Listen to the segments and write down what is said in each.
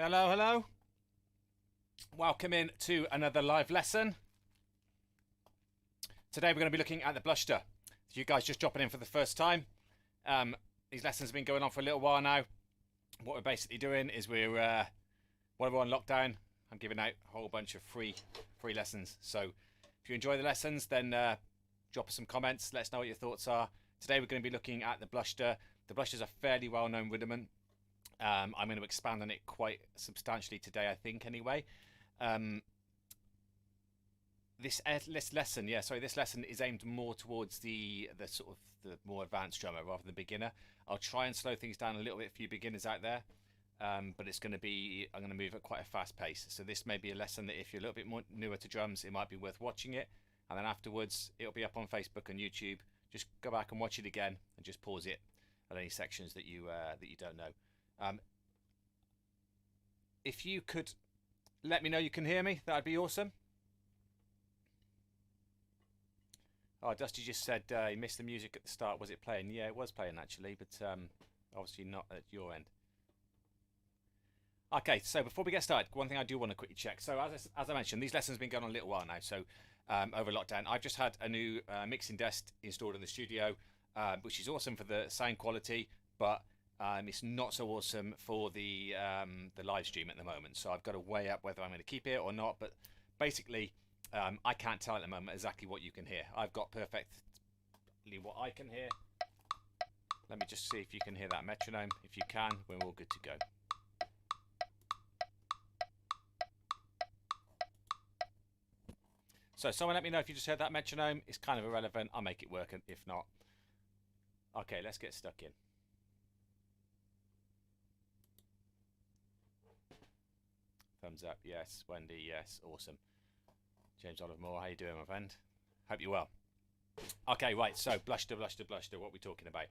Hello, hello. Welcome in to another live lesson. Today we're going to be looking at the Blushda. If you guys just dropping in for the first time, these lessons have been going on for a little while now. What we're basically doing is while we're on lockdown, I'm giving out a whole bunch of free lessons. So if you enjoy the lessons, then drop us some comments. Let us know what your thoughts are. Today we're going to be looking at the Blushda. The Blushda is a fairly well-known rudiment. I'm going to expand on it quite substantially today, I think, anyway. This lesson is aimed more towards the sort of the more advanced drummer rather than beginner. I'll try and slow things down a little bit for you beginners out there, but it's going to be, I'm going to move at quite a fast pace. So this may be a lesson that if you're a little bit more newer to drums, it might be worth watching it, and then afterwards it'll be up on Facebook and YouTube. Just go back and watch it again and just pause it at any sections that you don't know. If you could let me know you can hear me, that'd be awesome. Oh, Dusty just said he missed the music at the start. Was it playing? Yeah, it was playing actually, but obviously not at your end. Okay, so before we get started, one thing I do want to quickly check. So as I mentioned, these lessons have been going on a little while now. So over lockdown, I've just had a new mixing desk installed in the studio, which is awesome for the sound quality, but it's not so awesome for the live stream at the moment. So I've got to weigh up whether I'm going to keep it or not. But basically, I can't tell at the moment exactly what you can hear. I've got perfectly what I can hear. Let me just see if you can hear that metronome. If you can, we're all good to go. So someone let me know if you just heard that metronome. It's kind of irrelevant. I'll make it work, and if not, okay, let's get stuck in. Thumbs up, yes. Wendy, yes. Awesome. James Oliver Moore, how you doing, my friend? Hope you're well. Okay, right, so Blushda, what are we talking about?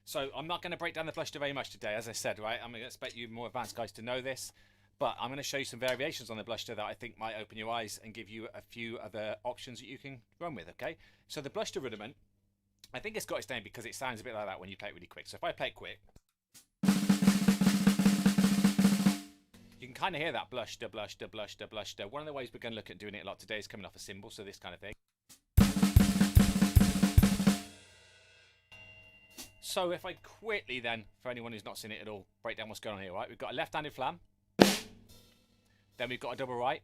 So I'm not going to break down the Blushda very much today, as I said, right? I'm going to expect you more advanced guys to know this, but I'm going to show you some variations on the Blushda that I think might open your eyes and give you a few other options that you can run with, okay? So the Blushda rudiment, I think it's got its name because it sounds a bit like that when you play it really quick. So if I play it quick, you can kind of hear that Blushda, Blushda, Blushda, Blushda. One of the ways we're going to look at doing it a lot today is coming off a cymbal, so this kind of thing. So if I quickly then, for anyone who's not seen it at all, break down what's going on here, right? We've got a left-handed flam, then we've got a double right,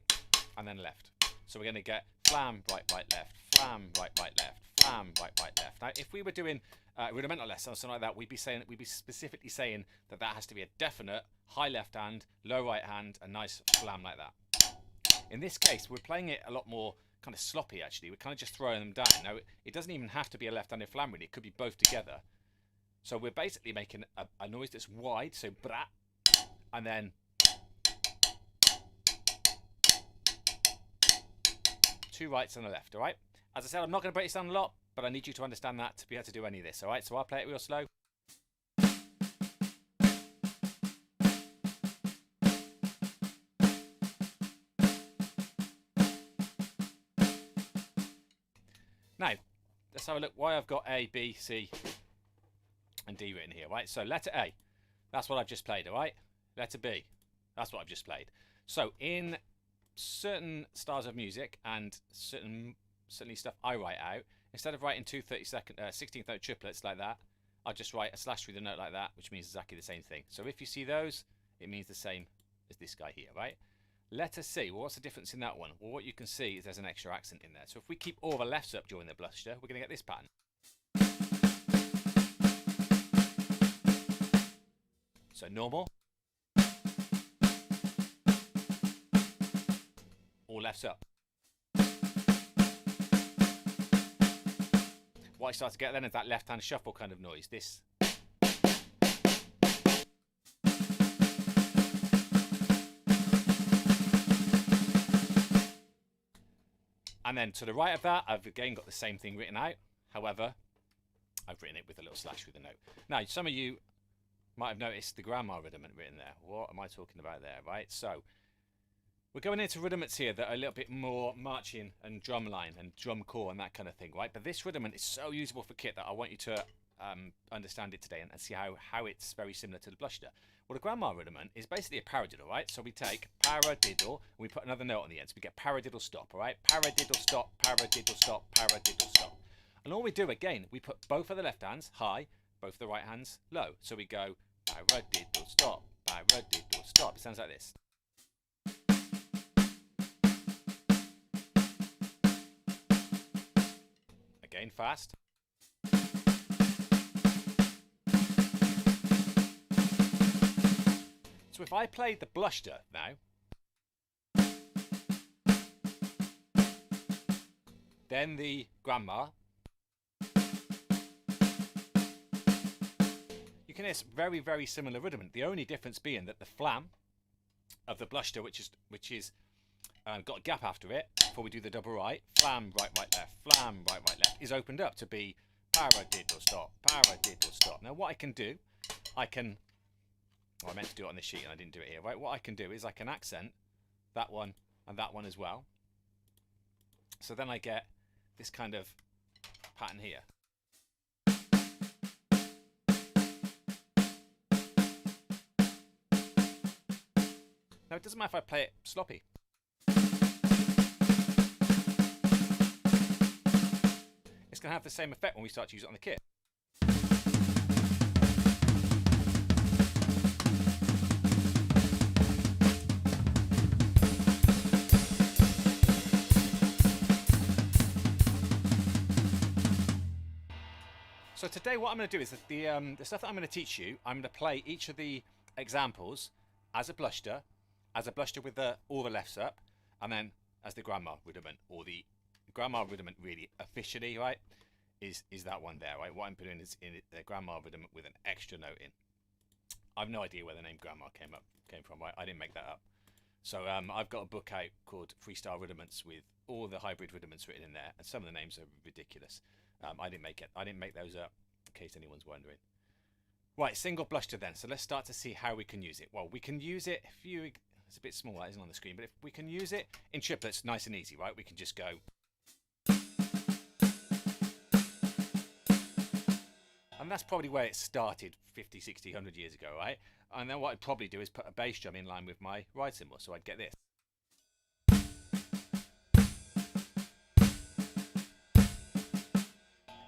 and then left. So we're going to get flam, right, right, left, flam, right, right, left, flam, right, right, left. Now, if we were doing a rudimental lesson or something like that, we'd be specifically saying that has to be a definite high left hand, low right hand, a nice flam like that. In this case, we're playing it a lot more kind of sloppy actually. We're kind of just throwing them down. Now, it doesn't even have to be a left-handed flam really. It could be both together. So we're basically making a noise that's wide, so brat, and then two rights and a left, all right? As I said, I'm not going to break this down a lot, but I need you to understand that to be able to do any of this, all right? So I'll play it real slow. Now, let's have a look why I've got A, B, C, and D written here, right? So letter A, that's what I've just played, all right? Letter B, that's what I've just played. So in certain styles of music and certainly stuff I write out, instead of writing two 16th note triplets like that, I'll just write a slash through the note like that, which means exactly the same thing. So if you see those, it means the same as this guy here, right? Letter C, well, what's the difference in that one? Well, what you can see is there's an extra accent in there. So if we keep all the lefts up during the Blushda, we're going to get this pattern. So normal, all lefts up. What I start to get then is that left-hand shuffle kind of noise. This. And then to the right of that, I've again got the same thing written out. However, I've written it with a little slash through the note. Now, some of you might have noticed the grandma rudiment written there. What am I talking about there, right? So we're going into rudiments here that are a little bit more marching and drum line and drum core and that kind of thing, right? But this rudiment is so usable for kit that I want you to understand it today and see how it's very similar to the Blushda. Well, the grandma rudiment is basically a paradiddle, right? So we take paradiddle and we put another note on the end. So we get paradiddle stop, all right? Paradiddle stop, paradiddle stop, paradiddle stop. And all we do, again, we put both of the left hands high, both of the right hands low. So we go paradiddle stop, paradiddle stop. It sounds like this. Again, fast. So if I played the Blushda now, then the grandma, you can hear very, very similar rudiment. The only difference being that the flam of the Blushda, which is got a gap after it before we do the double right, flam right, right, left, flam right, right, left, is opened up to be paradiddle stop, paradiddle stop. Now what I can do, I meant to do it on this sheet and I didn't do it here, right? What I can do is I can accent that one and that one as well. So then I get this kind of pattern here. Now it doesn't matter if I play it sloppy. It's going to have the same effect when we start to use it on the kit. So today what I'm going to do is that the stuff that I'm going to teach you, I'm going to play each of the examples as a Blushda with all the lefts up, and then as the grandma rudiment, or the grandma rudiment really officially, right, is that one there, right? What I'm putting is in the grandma rudiment with an extra note in. I've no idea where the name grandma came from, right? I didn't make that up. So I've got a book out called Freestyle Rudiments with all the hybrid rudiments written in there, and some of the names are ridiculous. I didn't make it. I didn't make those up, in case anyone's wondering. Right, single Blushda then. So let's start to see how we can use it. Well, we can use it it's a bit small, that isn't on the screen, but if we can use it in triplets, nice and easy, right? We can just go. And that's probably where it started 50, 60, 100 years ago, right? And then what I'd probably do is put a bass drum in line with my ride cymbal. So I'd get this.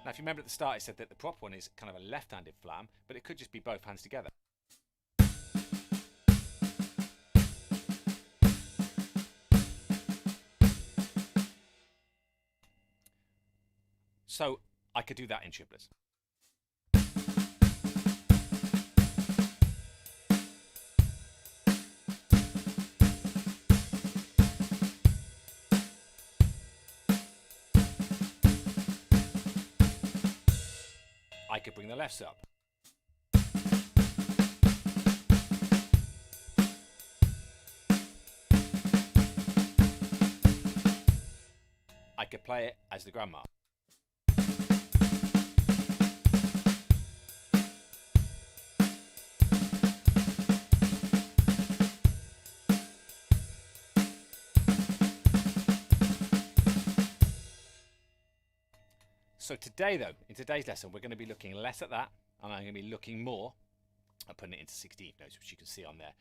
Now, if you remember at the start, I said that the prop one is kind of a left-handed flam, but it could just be both hands together. So I could do that in triplets. I could bring the lefts up. I could play it as the grandma. So today though, in today's lesson, we're going to be looking less at that, and I'm going to be looking more at putting it into 16th notes, which you can see on there.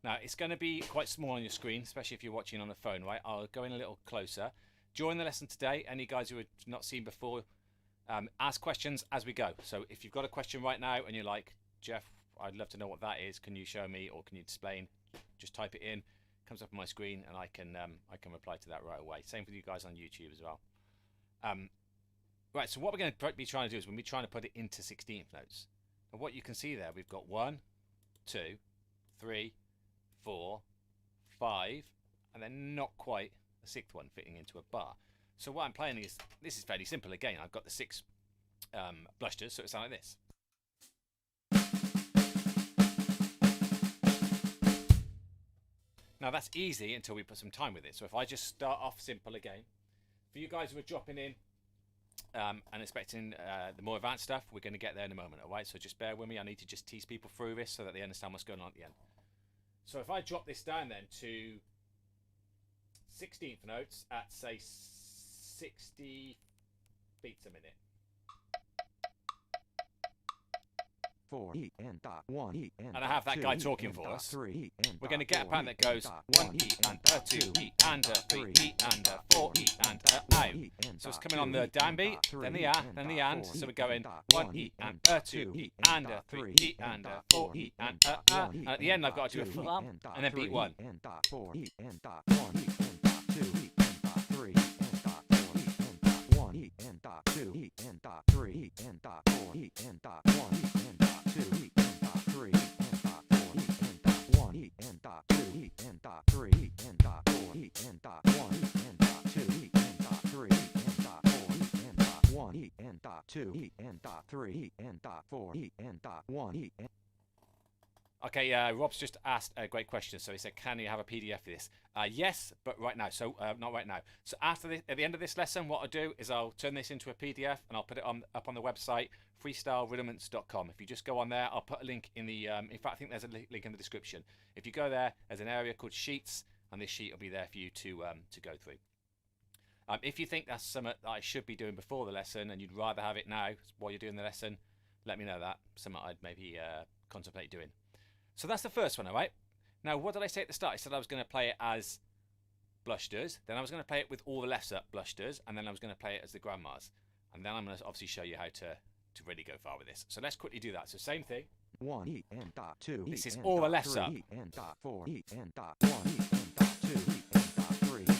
Now, it's going to be quite small on your screen, especially if you're watching on the phone, right? I'll go in a little closer. During the lesson today, any guys who have not seen before, ask questions as we go. So if you've got a question right now and you're like, Geoff, I'd love to know what that is. Can you show me, or can you explain? Just type it in. It comes up on my screen, and I can reply to that right away. Same for you guys on YouTube as well. Right, so what we're going to be trying to do is we're going to be trying to put it into 16th notes. And what you can see there, we've got 1, 2, 3, 4, 5, and then not quite a 6th one fitting into a bar. So what I'm playing is, this is fairly simple again. I've got the 6 Blushdas, so it sounds like this. Now that's easy until we put some time with it. So if I just start off simple again, for you guys who are dropping in, and expecting the more advanced stuff, we're going to get there in a moment, alright? So just bear with me. I need to just tease people through this so that they understand what's going on at the end. So if I drop this down then to 16th notes at, say, 60 beats a minute. and I have that guy talking for us, we're going to get a pattern that goes 1 E and a 2 E and a 3 E and a 4 E and a out. So it's coming on the downbeat, then the A, then the and. So we're going 1 E and a 2 E and a 3 E and a 4 E and a. And at the end I've got to do a flam and then beat 1. Okay, Rob's just asked a great question. So he said, "Can you have a PDF for this?" Yes, but right now. So not right now. So after at the end of this lesson, what I'll do is I'll turn this into a PDF and I'll put it up on the website freestylerudiments.com. If you just go on there, I'll put a link in the. In fact, I think there's a link in the description. If you go there, there's an area called Sheets, and this sheet will be there for you to go through. If you think that's something that I should be doing before the lesson and you'd rather have it now while you're doing the lesson, let me know that. Something I'd maybe contemplate doing. So that's the first one, all right? Now, what did I say at the start? I said I was going to play it as Blushders, then I was going to play it with all the lefts up Blushders, and then I was going to play it as the grandmas. And then I'm going to obviously show you how to really go far with this. So let's quickly do that. So same thing. 1 E and 2 E. This is all the lefts up. 3 E and 4 E and 1 E and 2 E and 3 E and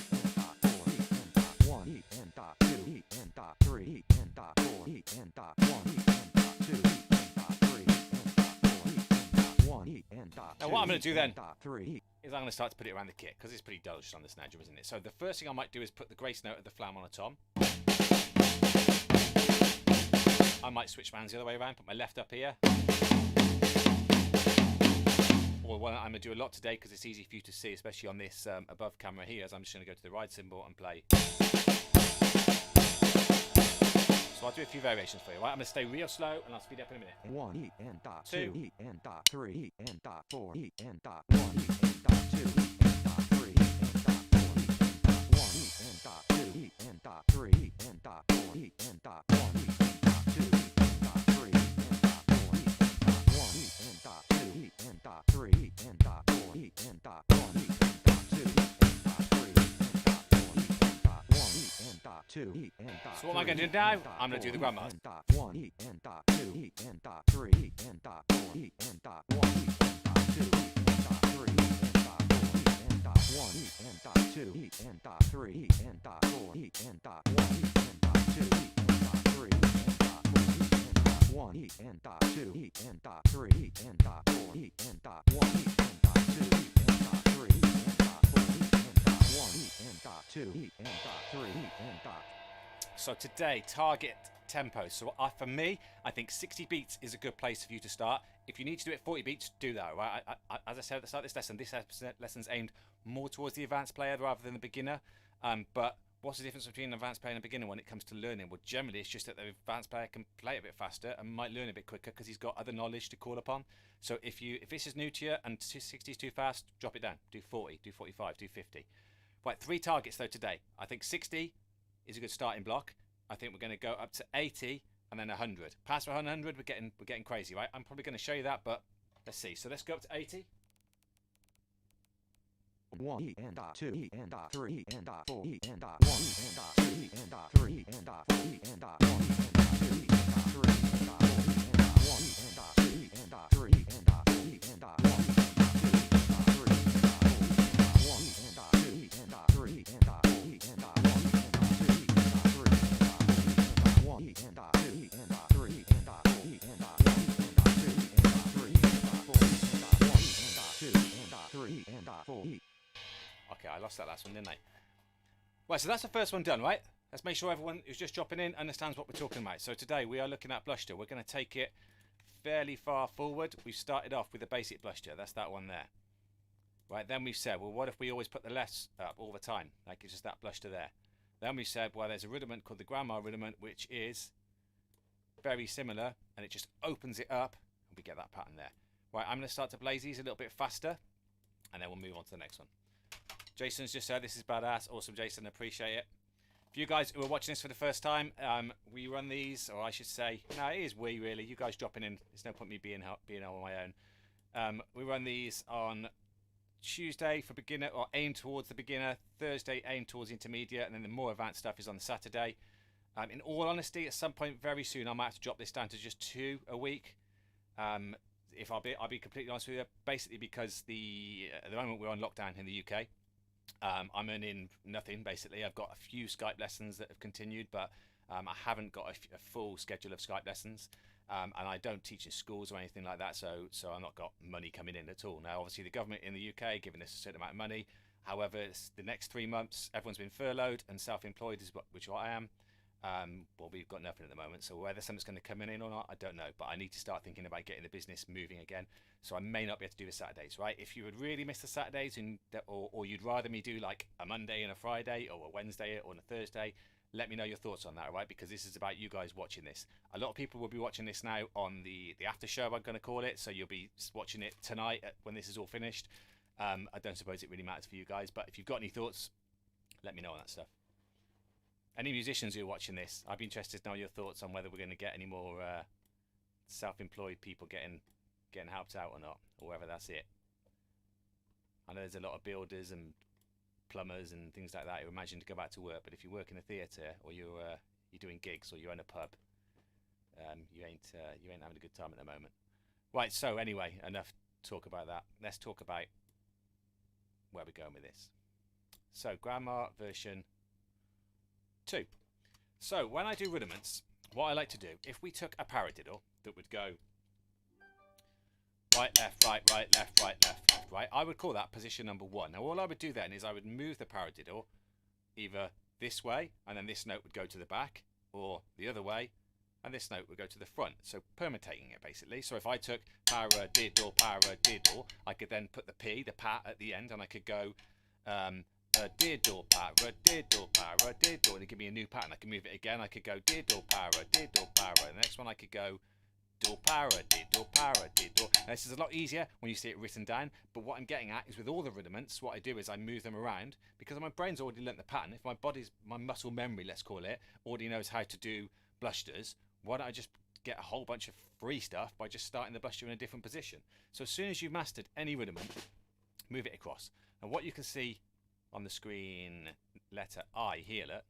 4 E and 1 E and 2 E and 3 E and 4 E and 1 E and 2 E and 3 E and 1 E and 2 Now what I'm going to do then is I'm going to start to put it around the kit because it's pretty dull just on the snare drum, isn't it? So the first thing I might do is put the grace note of the flam on a tom. I might switch my hands the other way around, put my left up here. Or one I'm going to do a lot today because it's easy for you to see, especially on this above camera here, as I'm just going to go to the ride cymbal and play. So I'll do a few variations for you, right? I'm going to stay real slow and I'll speed up in a minute. 1 E and 2 E and 3 E and 4 E and 1 E and 2 E and 3 E and 4 E and 1 E and 2 E and 3 E and 4 E and 1 E and 2 E and 3 E and 1 E and 2 E and 3 E and 4 E and 1 E and 2 E and 3 E and 4 So what am I going to do now? I'm going to do the grandmas. 1 E and 2 E and 3 E and 4 E and 1 E and 2 E and 3 E and 4 E and 1 E and 2 E and 3 E and 4 E and 1 E and 2 E and 3 E and 1 E and 2 E and 3 E and 4 E and 1 E and 2 E and 3 E and 4 E and 2 E and 3 E and So today, target tempo. So for me, I think 60 beats is a good place for you to start. If you need to do it 40 beats, do that, right? As I said at the start of this lesson's aimed more towards the advanced player rather than the beginner. But what's the difference between an advanced player and a beginner when it comes to learning? Well, generally, it's just that the advanced player can play a bit faster and might learn a bit quicker because he's got other knowledge to call upon. So if this is new to you and 60 is too fast, drop it down. Do 40, do 45, do 50. Right, 3 targets though today. I think 60 is a good starting block. I think we're going to go up to 80 and then 100. Past 100, we're getting crazy, right? I'm probably going to show you that, but let's see. So let's go up to 80. 1 E and 2 E and 3 E and 4 E and 1 E and 2 E and 3 E and 4 E and 1 E and 2 E and 3 E and 4 E and 1 E and 2 E and 3 E and 4 E and 1 E and 2 E and 3 E and 4 E and 1 E and 2 E and 3 E and 1 E and 2 E and 3 E and 4 E and 1 E and 2 E and 3 E and 4 E and 1 E and 2 and 3 and 4 E. Okay, I lost that last one, didn't I? Right, so that's the first one done, right? Let's make sure everyone who's just dropping in understands what we're talking about. So today we are looking at Blushda. We're going to take it fairly far forward. We started off with the basic Blushda. That's that one there. Right, then we said, well, what if we always put the lefts up all the time? That gives us that Blushda there. Then we said, well, there's a rudiment called the grandma rudiment, which is very similar, and it just opens it up, and we get that pattern there. Right, I'm going to start to blaze these a little bit faster, and then we'll move on to the next one. Jason's just said, this is badass. Awesome, Jason. Appreciate it. For you guys who are watching this for the first time, we run these, or I should say, no, it is we really. You guys dropping in. There's no point me being on my own. We run these on Tuesday for beginner, or aim towards the beginner. Thursday aim towards the intermediate, and then the more advanced stuff is on the Saturday. In all honesty, at some point very soon, I might have to drop this down to just 2 a week. If I'll be completely honest with you, basically because at the moment we're on lockdown in the UK. I'm earning nothing basically. I've got a few Skype lessons that have continued, but I haven't got a full schedule of Skype lessons, and I don't teach in schools or anything like that. So I've not got money coming in at all. Now, obviously, the government in the UK giving us a certain amount of money. However, the next 3 months, everyone's been furloughed and self-employed, which I am. Well, we've got nothing at the moment, so whether something's going to come in or not, I don't know. But I need to start thinking about getting the business moving again. So I may not be able to do the Saturdays, right? If you would really miss the Saturdays, or you'd rather me do like a Monday and a Friday, or a Wednesday or a Thursday, let me know your thoughts on that, all right? Because this is about you guys watching this. A lot of people will be watching this now on the after show, I'm going to call it. So you'll be watching it tonight when this is all finished. I don't suppose it really matters for you guys, but if you've got any thoughts, let me know on that stuff. Any musicians who are watching this, I'd be interested to know your thoughts on whether we're going to get any more self-employed people getting helped out or not, or whether that's it. I know there's a lot of builders and plumbers and things like that who imagine to go back to work, but if you work in a theatre or you're doing gigs or you own a pub, you ain't having a good time at the moment. Right. So anyway, enough talk about that. Let's talk about where we're going with this. So grammar version 2. So when I do rudiments, what I like to do, if we took a paradiddle that would go right, left, right, right, left, right, left, left, right, I would call that position number 1. Now all I would do then is I would move the paradiddle either this way, and then this note would go to the back, or the other way, and this note would go to the front. So permutating it basically. So if I took paradiddle, paradiddle, I could then put the P, the pat at the end, and I could go diddle, paradiddle, paradiddle, and it give me a new pattern. I can move it again. I could go diddle, paradiddle, para. The next one I could go diddle, paradiddle, paradiddle. Now this is a lot easier when you see it written down, but what I'm getting at is with all the rudiments, what I do is I move them around because my brain's already learnt the pattern. If my muscle memory, let's call it, already knows how to do blushters, why don't I just get a whole bunch of free stuff by just starting the bluster in a different position? So as soon as you've mastered any rudiment, move it across. And what you can see on the screen, letter I here, look.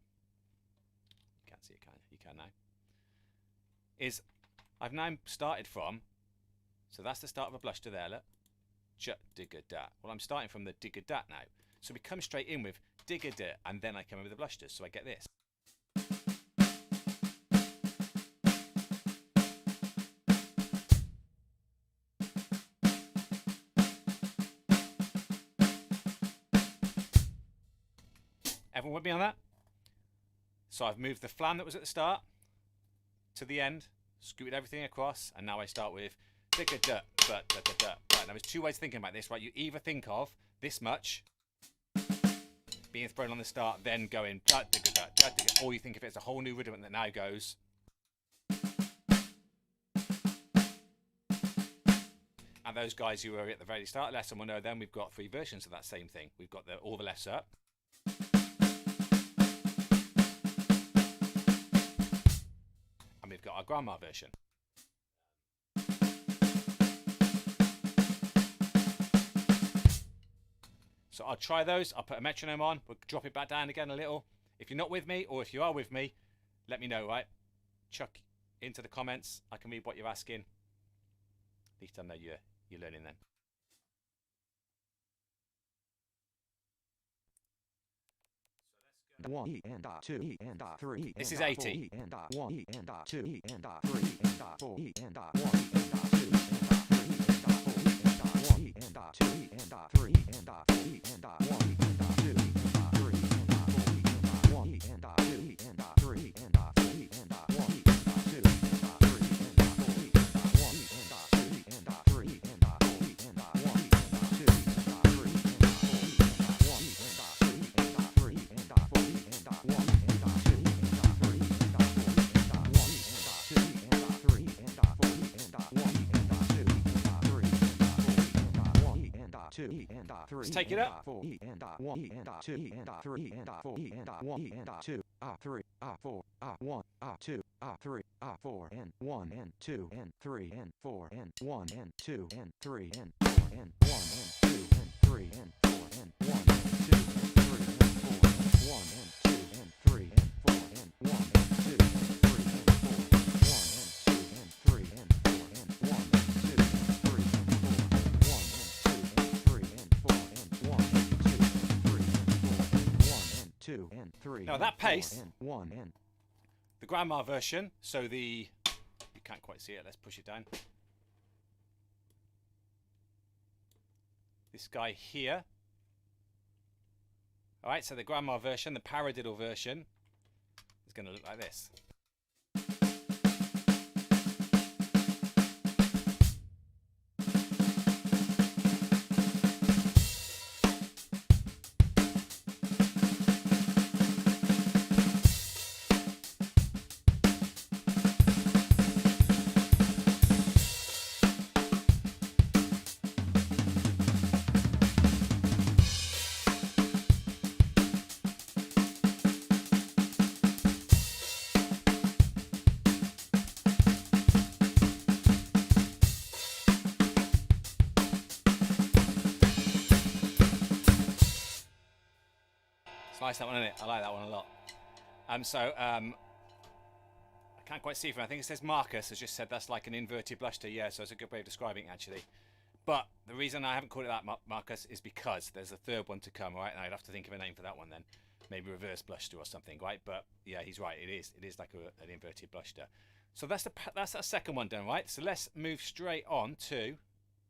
You can't see it, can you? You can now. Is I've now started from, so that's the start of a bluster there, look. Ch, digga, da. Well, I'm starting from the digga, da now. So we come straight in with digga, da, and then I come in with the blusters. So I get this. Everyone with me on that? So I've moved the flam that was at the start to the end, scooted everything across, and now I start with digga da, but da da da. Right, now there's 2 ways of thinking about this, right? You either think of this much being thrown on the start, then going da digga da, da digga, or you think of it as a whole new rudiment that now goes. And those guys who are at the very start of the lesson will know then we've got 3 versions of that same thing. We've got all the lefts up. We've got our grandma version. So I'll try those. I'll put a metronome on. We'll drop it back down again a little. If you're not with me, or if you are with me, let me know, right? Chuck into the comments. I can read what you're asking. At least I know you're learning then. One and two and three. This is 80. And one and two and three and four and one and two and three and four and one and two and three and one and two and three and four and one and two and three and four and one and two and three and four two and three three. take it and up. dot four E and dot one E and dot two E and dot three and dot four E and dot one E and dot two three four one two three four and one and two and three and four and one and two and three and four and one and two and three and four and one and two and three and four and one and two and three and four and one and two and three and four and one and two and three and four and one and two and three and four and one and two and three and four and one and two and three and four and one and two and three. Now that pace, and one and the grandma version, so the, you can't quite see it, let's push it down. This guy here. Alright, so the grandma version, the paradiddle version, is going to look like this. Nice, that one, isn't it? I like that one a lot. I can't quite see from it. I think it says Marcus has just said that's like an inverted Blushda. Yeah, so it's a good way of describing it, actually. But the reason I haven't called it that, Marcus, is because there's a third one to come, right? And I'd have to think of a name for that one then. Maybe reverse Blushda or something, right? But yeah, he's right. It is like an inverted Blushda. So that's that second one done, right? So let's move straight on to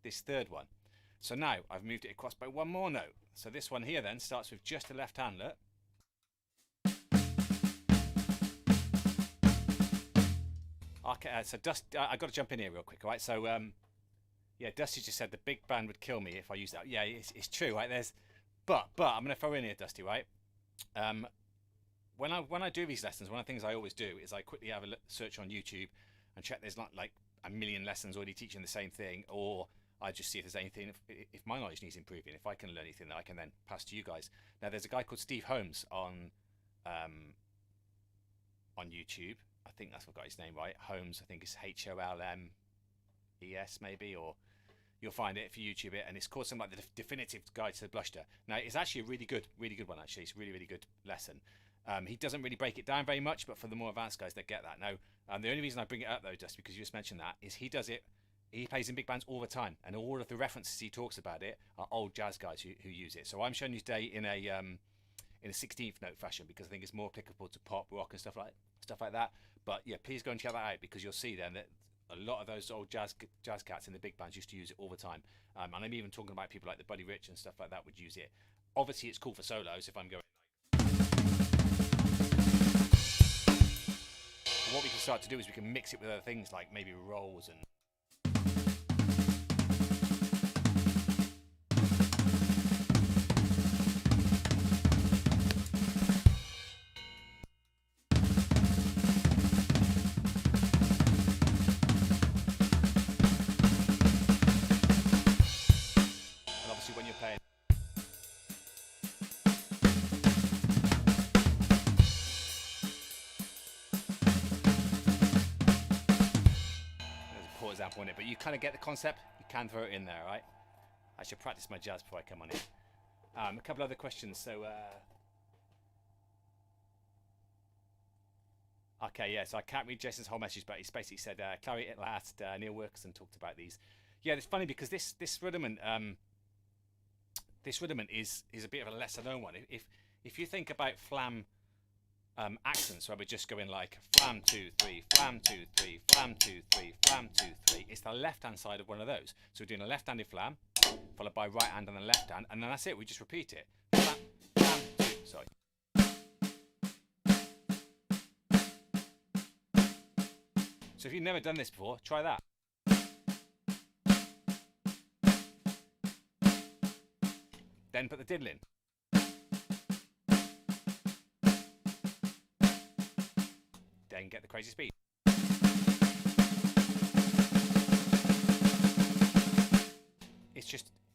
this third one. So now I've moved it across by one more note. So this one here then starts with just a left handlet. Okay, so I've got to jump in here real quick, all right? So yeah, Dusty just said the big band would kill me if I use that. Yeah, it's true, right? But I'm going to throw in here, Dusty, right? When I do these lessons, one of the things I always do is I quickly have a search on YouTube and check there's not like a million lessons already teaching the same thing, or I just see if there's anything, if my knowledge needs improving, if I can learn anything that I can then pass to you guys. Now, there's a guy called Steve Holmes on YouTube. I think that's what got his name right. Holmes, I think it's Holmes maybe, or you'll find it if you YouTube it, and it's called something like the Definitive Guide to the Blushda. Now, it's actually a really good one, actually. It's a really good lesson. He doesn't really break it down very much, but for the more advanced guys, they get that. Now, the only reason I bring it up, though, just because you just mentioned that, is he plays in big bands all the time, and all of the references he talks about it are old jazz guys who use it. So I'm showing you today in a 16th note fashion, because I think it's more applicable to pop, rock, and stuff like that. But yeah, please go and check that out, because you'll see then that a lot of those old jazz cats in the big bands used to use it all the time. And I'm even talking about people like the Buddy Rich and stuff like that would use it. Obviously, it's cool for solos if I'm going. But what we can start to do is we can mix it with other things like maybe rolls and. On it, but you kind of get the concept. You can throw it in there, right? I should practice my jazz before I come on it. A couple other questions. So okay, yeah, so I can't read Jason's whole message, but he's basically said Clary at last. Neil Wilkerson talked about these. Yeah, it's funny because this rudiment is a bit of a lesser known one. If you think about flam accents, where we're just going like flam 2 3, flam 2 3, flam 2 3, flam 2 3. It's the left hand side of one of those. So we're doing a left-handed flam, followed by right hand and then left hand, and then that's it. We just repeat it. Flam, flam 2. Sorry. So if you've never done this before, try that. Then put the diddle in. Then get the crazy speed.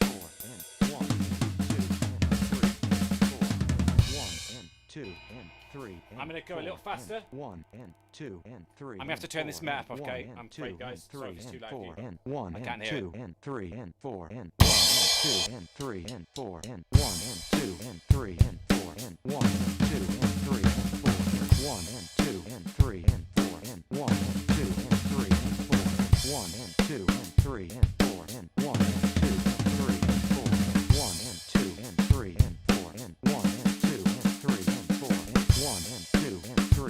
4 and 1 and 2 and 3 and 4 1 and 2 and 3 and I'm going to go a little 4 and faster. 1 and 2 and 3 I'm going to have to turn this map up, okay? I'm afraid, guys. Sorry if it's too loud for you. And 1 I and can't hear 2 it. and 3 and 4 and 1 and 2 and 3 and 4 and 1 and 2 and 3 and 4 and 1 and 2 and 3 and 4 and 1 and 2 and 3 and 4 and 1 and 2 and 3 and 4 and 1 and 2 and 3 and 4 and 1 and 2 and 3 and 4 and 1 and 2 and 3 and 4 and 1 and 2 and 3 and 4 and 1 and 2 and 3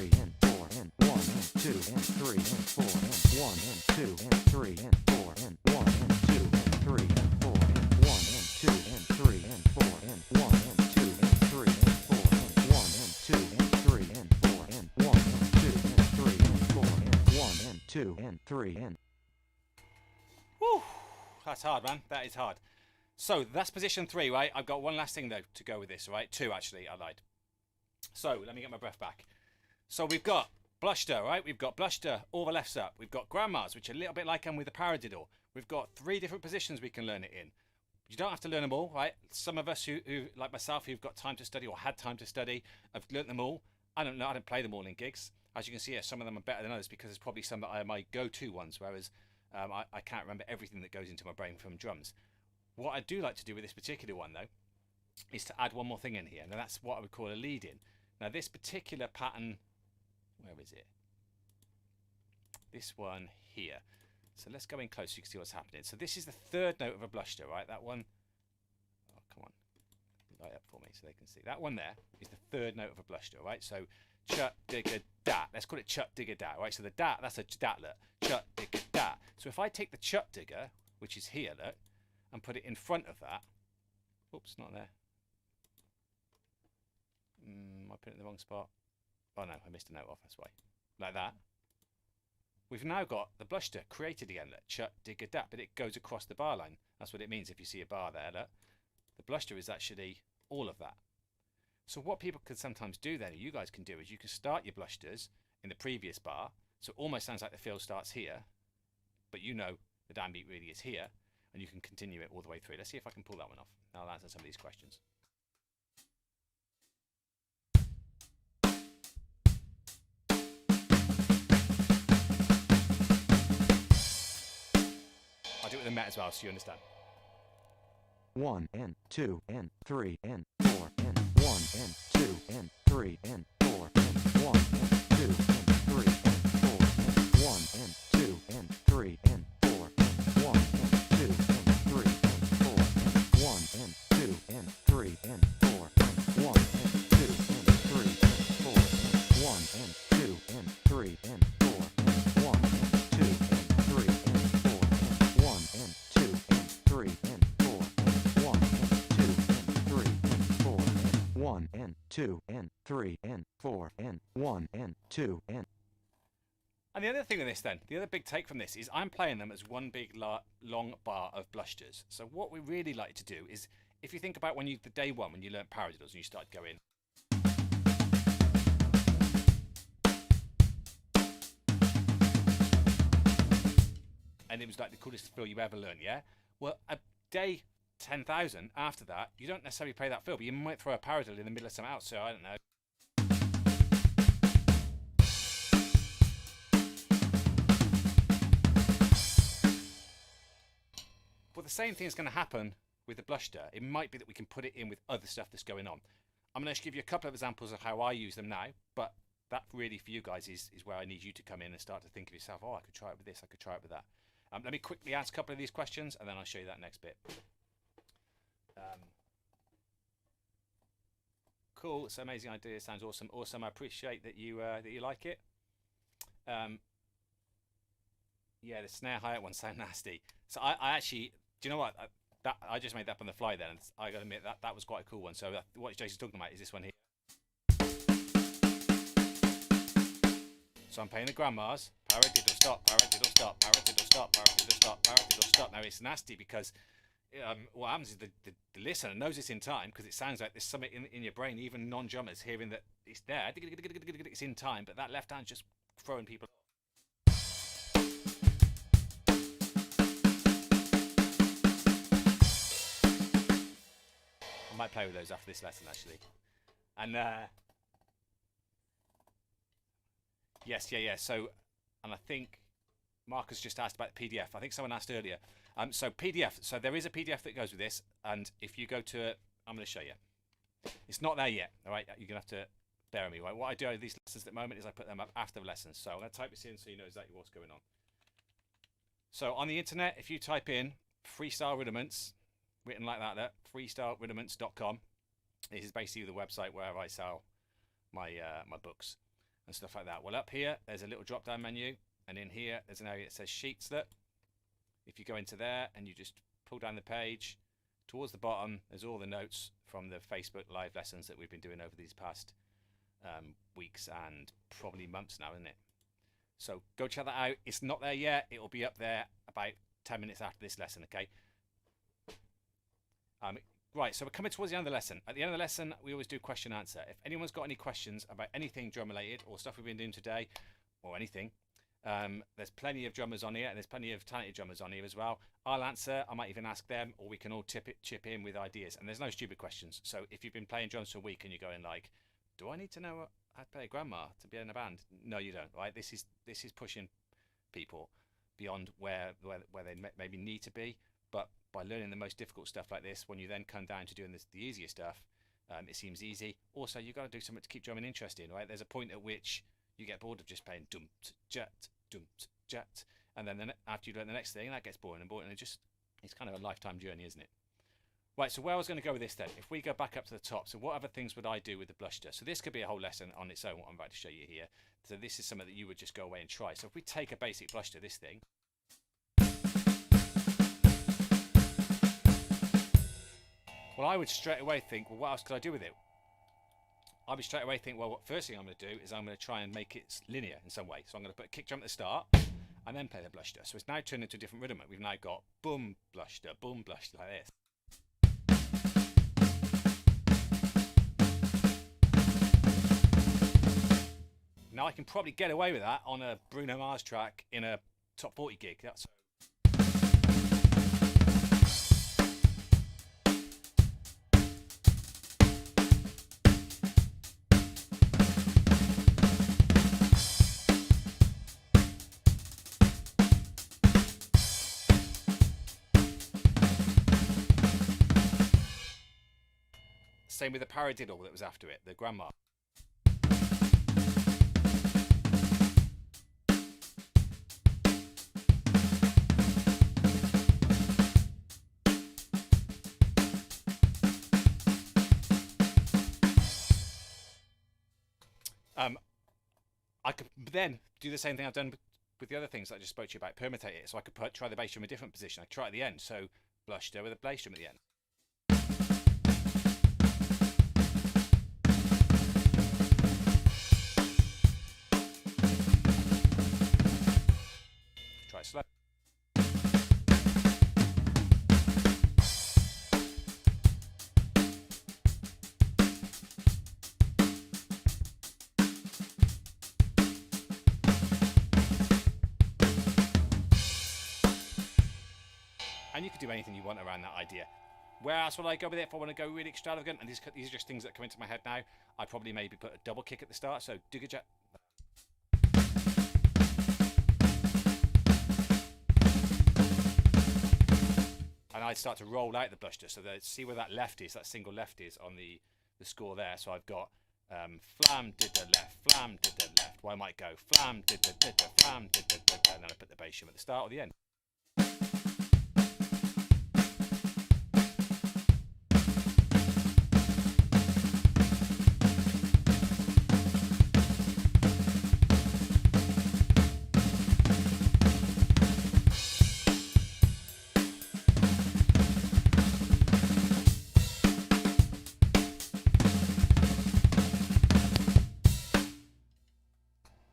and 4 and 1 and 2 and 3 and 4 and 1 and 2 and 3 and 4 and 1 and 2 and 3 and 4 and 1 and 2 and 3 and 4 and 1 and 2 and 3 and 4 and 1 and 2 and 3 and 4 and 1 and 2 and 3 and 4 and 1 and 2 and 3 and. Whew, that's hard, man. That is hard. So that's position 3, right? I've got one last thing though to go with this, right? 2 actually, I lied. So let me get my breath back. So we've got Blushda, right? We've got Blushda, all the lefts up. We've got grandmas, which are a little bit like I'm with the paradiddle. We've got 3 different positions we can learn it in. You don't have to learn them all, right? Some of us who like myself, who've got time to study or had time to study, have learnt them all. I don't know, I don't play them all in gigs. As you can see here, some of them are better than others because there's probably some that are my go-to ones, whereas I can't remember everything that goes into my brain from drums. What I do like to do with this particular one, though, is to add one more thing in here. Now, that's what I would call a lead-in. Now, this particular pattern, where is it? This one here. So let's go in close so you can see what's happening. So this is the 3rd note of a Blushda, right? That one, oh, come on, light up for me so they can see. That one there is the 3rd note of a Blushda, right? So chut, digga, da. Let's call it chut, digga, da, right? So the da, that's a datlet. Chut, digga, da. So if I take the chut digger, which is here, look, and put it in front of that, oops, not there. I put it in the wrong spot. Oh no, I missed a note off, that's why. Like that. We've now got the Blushda created again, look, chut, digga, da, but it goes across the bar line. That's what it means if you see a bar there, look. The Blushda is actually all of that. So what people can sometimes do then, or you guys can do, is you can start your Blushdas in the previous bar, so it almost sounds like the fill starts here, but you know the downbeat really is here, and you can continue it all the way through. Let's see if I can pull that one off. I'll answer some of these questions. I'll do it with the Met as well, so you understand. 1 and 2 and 3 and 4 and 1 and 2 and 3 and 4 and 1 and 2 and 3 and 4 and 1 and 2 and 3 and 4 and 1 and 2 and 3 and 4 and 1 and 2 and 3 and 4 and 1 and and 3 and 4 and 1 and 2 and 3 and 4 and 1 and 2 and 3 and 4 and 1 and 2 and 3 and 4 and 1 and 2 and 3 and 4 and 1 and 2 and. And the other thing with this then, the other big take from this is I'm playing them as one big long bar of Blushders. So what we really like to do is, if you think about when the day one, when you learnt paradiddles and you started going, and it was like the coolest fill you ever learned, yeah? Well, a day 10,000 after that, you don't necessarily play that fill, but you might throw a paradiddle in the middle of something else, so I don't know. But the same thing is going to happen with the Blushda. It might be that we can put it in with other stuff that's going on. I'm going to give you a couple of examples of how I use them now, but that really for you guys is where I need you to come in and start to think of yourself, oh, I could try it with this, I could try it with that. Let me quickly ask a couple of these questions and then I'll show you that next bit. Cool, it's an amazing idea, sounds awesome. Awesome, I appreciate that you like it. Yeah, the snare hi-hat one sound nasty. So I actually, do you know what? I just made that up on the fly then. I got to admit that was quite a cool one. So what Jason's talking about is this one here. So I'm playing the grandmas. Paradiddle stop, paradiddle stop, paradiddle stop, paradiddle stop, paradiddle stop. Now it's nasty because what happens is the listener knows it's in time because it sounds like there's something in your brain, even non-drummers hearing that it's there. It's in time, but that left hand's just throwing people. I might play with those after this lesson actually. And yes, yeah. So, and I think Marcus just asked about the PDF. I think someone asked earlier. So PDF. So there is a PDF that goes with this, and if you go to it, I'm going to show you. It's not there yet. All right, you're going to have to bear with me. Right? What I do with these lessons at the moment is I put them up after the lessons. So I'm going to type this in so you know exactly what's going on. So on the internet, if you type in freestyle rudiments, written like that, freestylrudiments.com. This is basically the website where I sell my my books and stuff like that. Well, up here there's a little drop down menu, and in here there's an area that says sheets. That if you go into there and you just pull down the page, towards the bottom there's all the notes from the Facebook live lessons that we've been doing over these past weeks and probably months now, isn't it? So go check that out. It's not there yet. It will be up there about 10 minutes after this lesson, okay? Right, so we're coming towards the end of the lesson. At the end of the lesson, we always do question answer. If anyone's got any questions about anything drum related or stuff we've been doing today or anything, there's plenty of drummers on here and there's plenty of talented drummers on here as well. I'll answer, I might even ask them, or we can all chip in with ideas. And there's no stupid questions. So if you've been playing drums for a week and you're going like, do I need to know how to play a grandma to be in a band? No, you don't, right? This is pushing people beyond where they maybe need to be, but by learning the most difficult stuff like this, when you then come down to doing the easier stuff, it seems easy. Also, you've got to do something to keep drumming interesting, right? There's a point at which you get bored of just playing dumt jut, and then after you learn the next thing, that gets boring and boring, and it's kind of a lifetime journey, isn't it? Right, so where I was going to go with this then, if we go back up to the top, so what other things would I do with the Blushda? So this could be a whole lesson on its own, what I'm about to show you here. So this is something that you would just go away and try. So if we take a basic Blushda, this thing, well, I would straight away think, well, what else could I do with it? I would straight away think, well, what first thing I'm going to do is I'm going to try and make it linear in some way. So I'm going to put a kick drum at the start and then play the Blushda. So it's now turned into a different rudiment. We've now got boom Blushda like this. Now I can probably get away with that on a Bruno Mars track in a top 40 gig. That's same with the paradiddle that was after it, the grandma. I could then do the same thing I've done with the other things that I just spoke to you about, permutate it. So I could try the bass drum in a different position. I try at the end, so Blushda with a bass drum at the end. Try it slow. And you could do anything you want around that idea. Where else would I go with it if I want to go really extravagant? And these are just things that come into my head now. I'd probably maybe put a double kick at the start. So Digga. And I'd start to roll out the Blushda. So that, see where that left is, that single left is on the score there. So I've got flam, didda, left, flam, didda, left. Well, I might go flam, didda, didda, flam, didda, didda, and then I put the bass drum at the start or the end.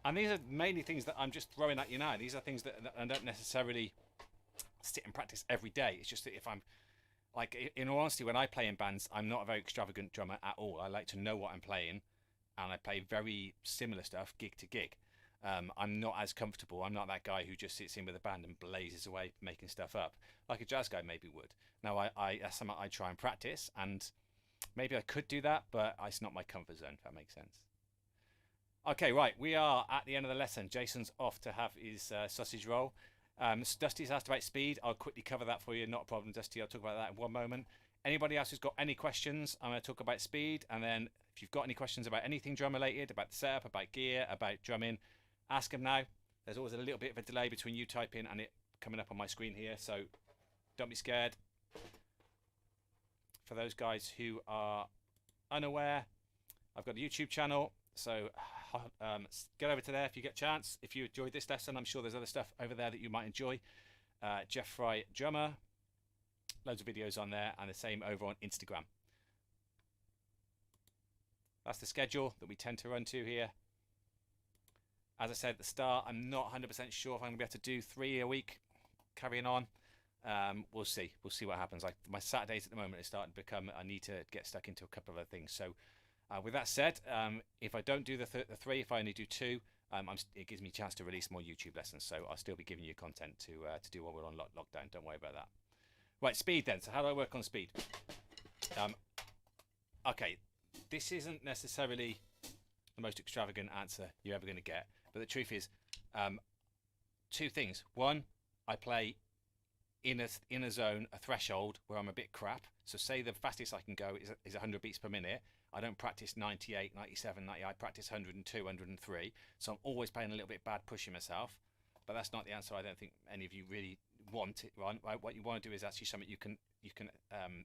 And these are mainly things that I'm just throwing at you now. These are things that I don't necessarily sit and practice every day. It's just that if I'm, like, in all honesty, when I play in bands, I'm not a very extravagant drummer at all. I like to know what I'm playing, and I play very similar stuff, gig to gig. I'm not as comfortable. I'm not that guy who just sits in with a band and blazes away making stuff up, like a jazz guy maybe would. Now, that's something I try and practice, and maybe I could do that, but it's not my comfort zone, if that makes sense. Okay, right, we are at the end of the lesson. Jason's off to have his sausage roll. Dusty's asked about speed. I'll quickly cover that for you, not a problem, Dusty. I'll talk about that in one moment. Anybody else who's got any questions, I'm going to talk about speed. And then if you've got any questions about anything drum related, about the setup, about gear, about drumming, ask them now. There's always a little bit of a delay between you typing and it coming up on my screen here, so don't be scared. For those guys who are unaware, I've got a YouTube channel, so get over to there if you get a chance. If you enjoyed this lesson, I'm sure there's other stuff over there that you might enjoy. Geoff Fry Drummer, loads of videos on there, and the same over on Instagram. That's the schedule that we tend to run to here. As I said at the start, I'm not 100% sure if I'm going to be able to do 3 a week carrying on. We'll see. We'll see what happens. Like my Saturdays at the moment is starting to become, I need to get stuck into a couple of other things. So with that said, if I don't do the 3, if I only do 2, it gives me a chance to release more YouTube lessons. So I'll still be giving you content to do while we're on lockdown. Don't worry about that. Right, speed then. So how do I work on speed? Okay, this isn't necessarily the most extravagant answer you're ever going to get. But the truth is, 2 things. One, I play in a zone, a threshold where I'm a bit crap. So say the fastest I can go is 100 beats per minute. I don't practice 98, 97, 90. I practice 102, 103. So I'm always playing a little bit bad, pushing myself. But that's not the answer. I don't think any of you really want it. Right? What you want to do is actually something you can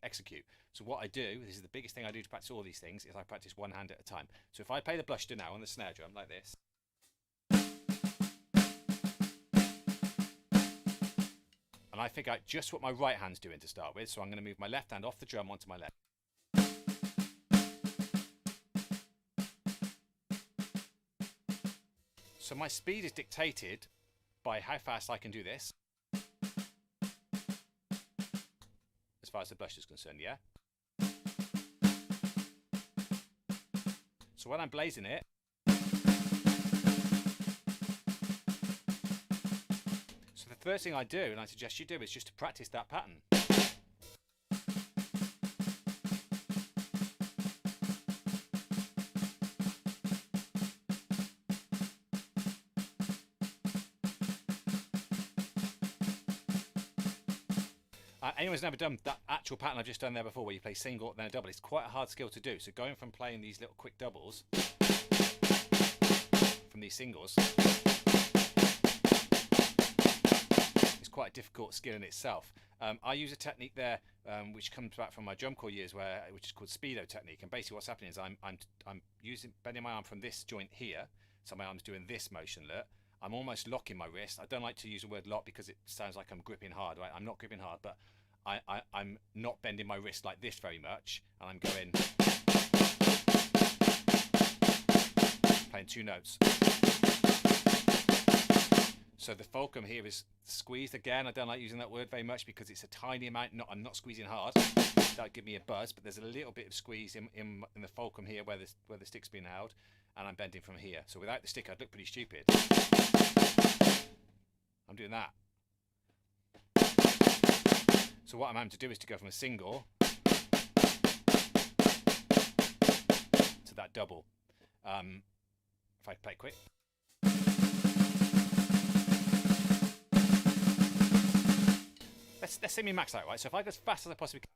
execute. So what I do, this is the biggest thing I do to practice all these things, is I practice one hand at a time. So if I play the Blushda now on the snare drum like this, and I figure out just what my right hand's doing to start with, so I'm going to move my left hand off the drum onto my left. So my speed is dictated by how fast I can do this, as far as the Blushda is concerned, yeah? So when I'm blazing it, so the first thing I do, and I suggest you do, is just to practice that pattern. Anyone's never done that actual pattern I've just done there before, where you play single then a double, it's quite a hard skill to do. So going from playing these little quick doubles from these singles is quite a difficult skill in itself. I use a technique there which comes back from my drum corps years, which is called Speedo Technique. And basically what's happening is I'm bending my arm from this joint here. so my arm's doing this motion, look, I'm almost locking my wrist. I don't like to use the word lock because it sounds like I'm gripping hard, right? I'm not gripping hard, but I'm not bending my wrist like this very much, and I'm going, playing 2 notes. So the fulcrum here is squeezed again. I don't like using that word very much because it's a tiny amount. I'm not squeezing hard. That'll give me a buzz, but there's a little bit of squeeze in the fulcrum here where the stick's being held, and I'm bending from here. So without the stick, I'd look pretty stupid. I'm doing that. So what I'm having to do is to go from a single to that double. If I play quick. Let's see me max out, right? So if I go as fast as I possibly can.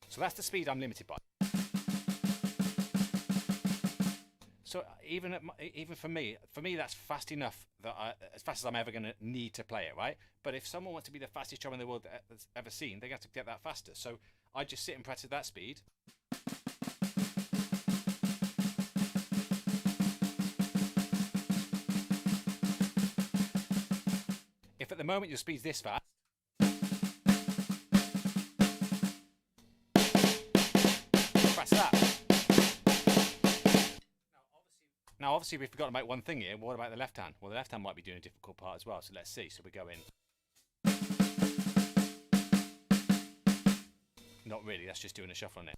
So that's the speed I'm limited by. So even for me that's fast enough that as fast as I'm ever going to need to play it, right? But if someone wants to be the fastest drummer in the world that's ever seen, they have to get that faster. So I just sit and practice that speed. If at the moment your speed's this fast, practice that. Now obviously we've forgotten about one thing here. What about the left hand? Well, the left hand might be doing a difficult part as well, so let's see. So we go in. Not really, that's just doing a shuffle on it.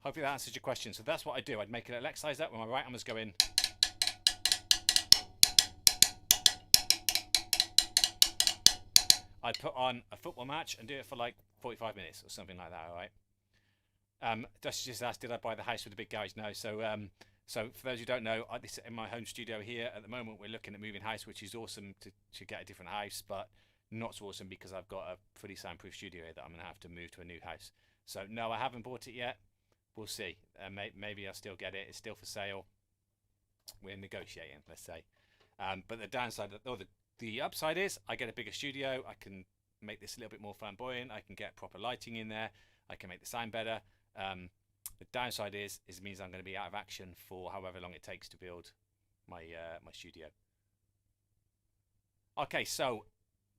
Hopefully that answers your question. So that's what I do. I'd make a little exercise that when my right arm was going. I'd put on a football match and do it for like 45 minutes or something like that, all right? Dusty just asked, did I buy the house with the big garage? No. So for those who don't know, this is in my home studio here. At the moment, we're looking at moving house, which is awesome to get a different house, but not so awesome because I've got a fully soundproof studio that I'm going to have to move to a new house. So no, I haven't bought it yet. We'll see. Maybe I'll still get it. It's still for sale. We're negotiating, let's say. But the downside, or the upside is I get a bigger studio. I can make this a little bit more flamboyant. I can get proper lighting in there. I can make the sound better. The downside is it means I'm going to be out of action for however long it takes to build my my studio. Okay, so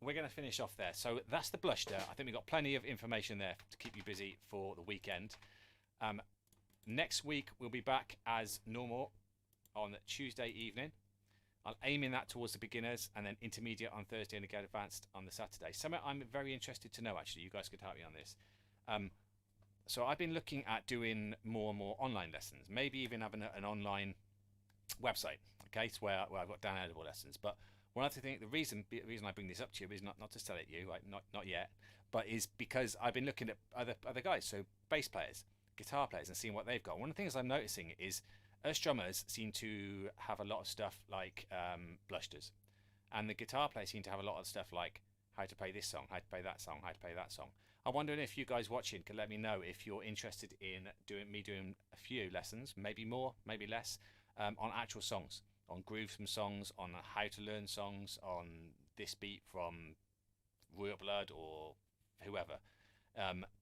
we're going to finish off there. So that's the Blushda. I think we've got plenty of information there to keep you busy for the weekend. Next week we'll be back as normal on Tuesday evening. I'll aim in that towards the beginners and then intermediate on Thursday and get advanced on the Saturday. Something I'm very interested to know, actually, you guys could help me on this. So I've been looking at doing more and more online lessons, maybe even having an online website, okay, it's where I've got downloadable lessons. But one other thing, the reason I bring this up to you is not to sell it you, right? not yet, but is because I've been looking at other guys, so bass players, guitar players, and seeing what they've got. One of the things I'm noticing is us drummers seem to have a lot of stuff like Blushdas, and the guitar players seem to have a lot of stuff like how to play this song, how to play that song, how to play that song. I'm wondering if you guys watching can let me know if you're interested in doing a few lessons, maybe more, maybe less, on actual songs, on grooves from songs, on how to learn songs, on this beat from Royal Blood or whoever.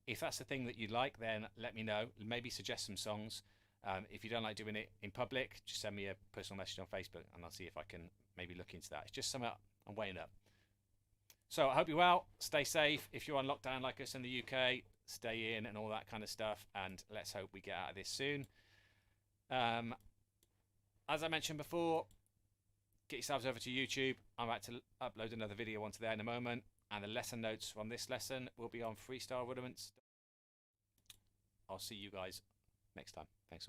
If that's the thing that you like, then let me know. Maybe suggest some songs. If you don't like doing it in public, just send me a personal message on Facebook and I'll see if I can maybe look into that. It's just something I'm weighing up. So I hope you're well. Stay safe. If you're on lockdown like us in the UK, stay in and all that kind of stuff. And let's hope we get out of this soon. As I mentioned before, get yourselves over to YouTube. I'm about to upload another video onto there in a moment. And the lesson notes from this lesson will be on freestyle rudiments. I'll see you guys next time. Thanks.